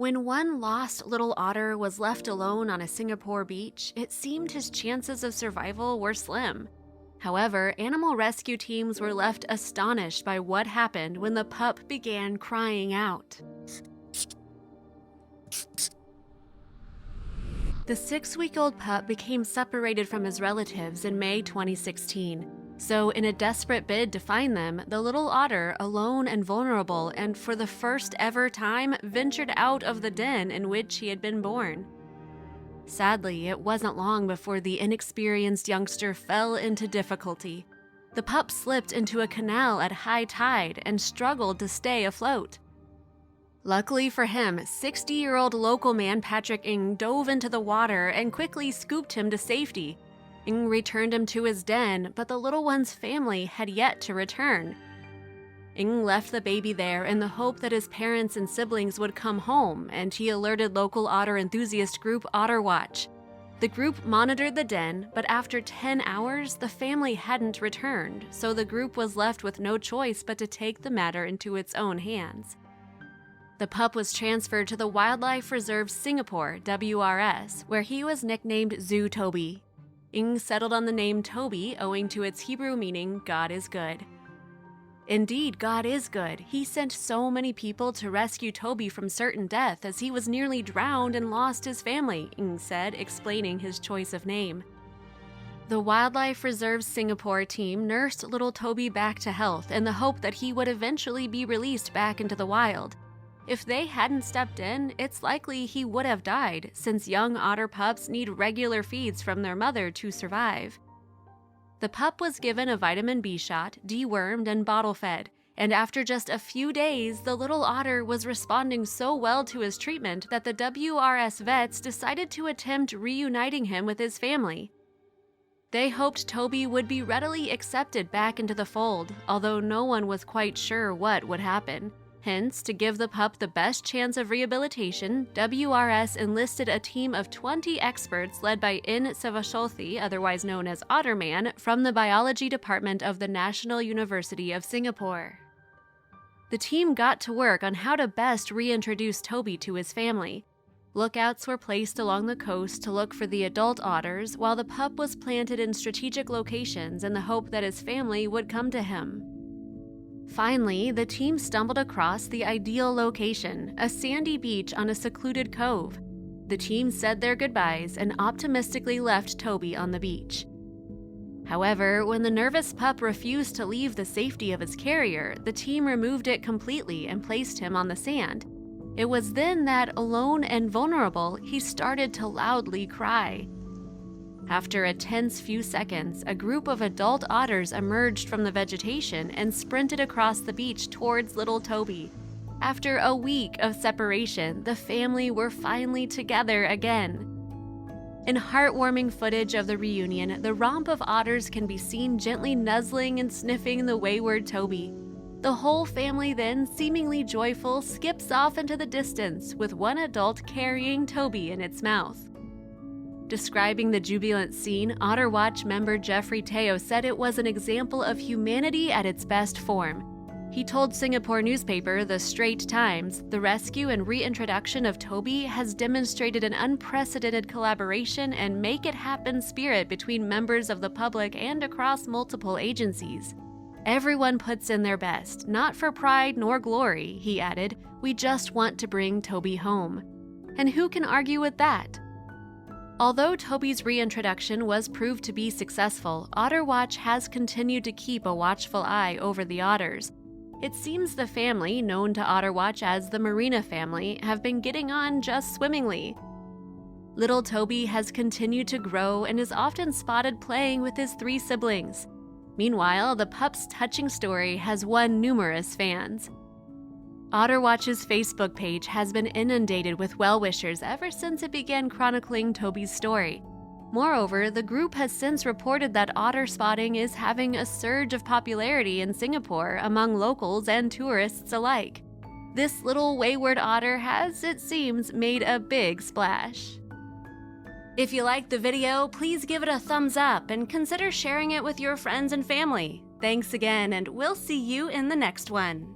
When one lost little otter was left alone on a Singapore beach, it seemed his chances of survival were slim. However, animal rescue teams were left astonished by what happened when the pup began crying out. The 6-week-old pup became separated from his relatives in May 2016. So, in a desperate bid to find them, the little otter, alone and vulnerable, and for the first ever time, ventured out of the den in which he had been born. Sadly, it wasn't long before the inexperienced youngster fell into difficulty. The pup slipped into a canal at high tide and struggled to stay afloat. Luckily for him, 60-year-old local man Patrick Ng dove into the water and quickly scooped him to safety. Ng returned him to his den, but the little one's family had yet to return. Ng left the baby there in the hope that his parents and siblings would come home, and he alerted local otter enthusiast group Otter Watch. The group monitored the den, but after 10 hours, the family hadn't returned, so the group was left with no choice but to take the matter into its own hands. The pup was transferred to the Wildlife Reserve Singapore, WRS, where he was nicknamed Zoo Toby. Ng settled on the name Toby owing to its Hebrew meaning, God is good. Indeed, God is good. He sent so many people to rescue Toby from certain death as he was nearly drowned and lost his family, Ng said, explaining his choice of name. The Wildlife Reserve Singapore team nursed little Toby back to health in the hope that he would eventually be released back into the wild. If they hadn't stepped in, it's likely he would have died, since young otter pups need regular feeds from their mother to survive. The pup was given a vitamin B shot, dewormed, and bottle-fed, and after just a few days, the little otter was responding so well to his treatment that the WRS vets decided to attempt reuniting him with his family. They hoped Toby would be readily accepted back into the fold, although no one was quite sure what would happen. Hence, to give the pup the best chance of rehabilitation, WRS enlisted a team of 20 experts led by In Sivashothi, otherwise known as Otterman, from the biology department of the National University of Singapore. The team got to work on how to best reintroduce Toby to his family. Lookouts were placed along the coast to look for the adult otters, while the pup was planted in strategic locations in the hope that his family would come to him. Finally, the team stumbled across the ideal location, a sandy beach on a secluded cove. The team said their goodbyes and optimistically left Toby on the beach. However, when the nervous pup refused to leave the safety of his carrier, the team removed it completely and placed him on the sand. It was then that, alone and vulnerable, he started to loudly cry. After a tense few seconds, a group of adult otters emerged from the vegetation and sprinted across the beach towards little Toby. After a week of separation, the family were finally together again. In heartwarming footage of the reunion, the romp of otters can be seen gently nuzzling and sniffing the wayward Toby. The whole family then, seemingly joyful, skips off into the distance, with one adult carrying Toby in its mouth. Describing the jubilant scene, Otter Watch member Jeffrey Teo said it was an example of humanity at its best form. He told Singapore newspaper The Straits Times, the rescue and reintroduction of Toby has demonstrated an unprecedented collaboration and make-it-happen spirit between members of the public and across multiple agencies. Everyone puts in their best, not for pride nor glory, he added. We just want to bring Toby home. And who can argue with that? Although Toby's reintroduction was proved to be successful, Otter Watch has continued to keep a watchful eye over the otters. It seems the family, known to Otter Watch as the Marina family, have been getting on just swimmingly. Little Toby has continued to grow and is often spotted playing with his 3 siblings. Meanwhile, the pup's touching story has won numerous fans. Otter Watch's Facebook page has been inundated with well-wishers ever since it began chronicling Toby's story. Moreover, the group has since reported that otter spotting is having a surge of popularity in Singapore among locals and tourists alike. This little wayward otter has, it seems, made a big splash. If you liked the video, please give it a thumbs up and consider sharing it with your friends and family. Thanks again, and we'll see you in the next one.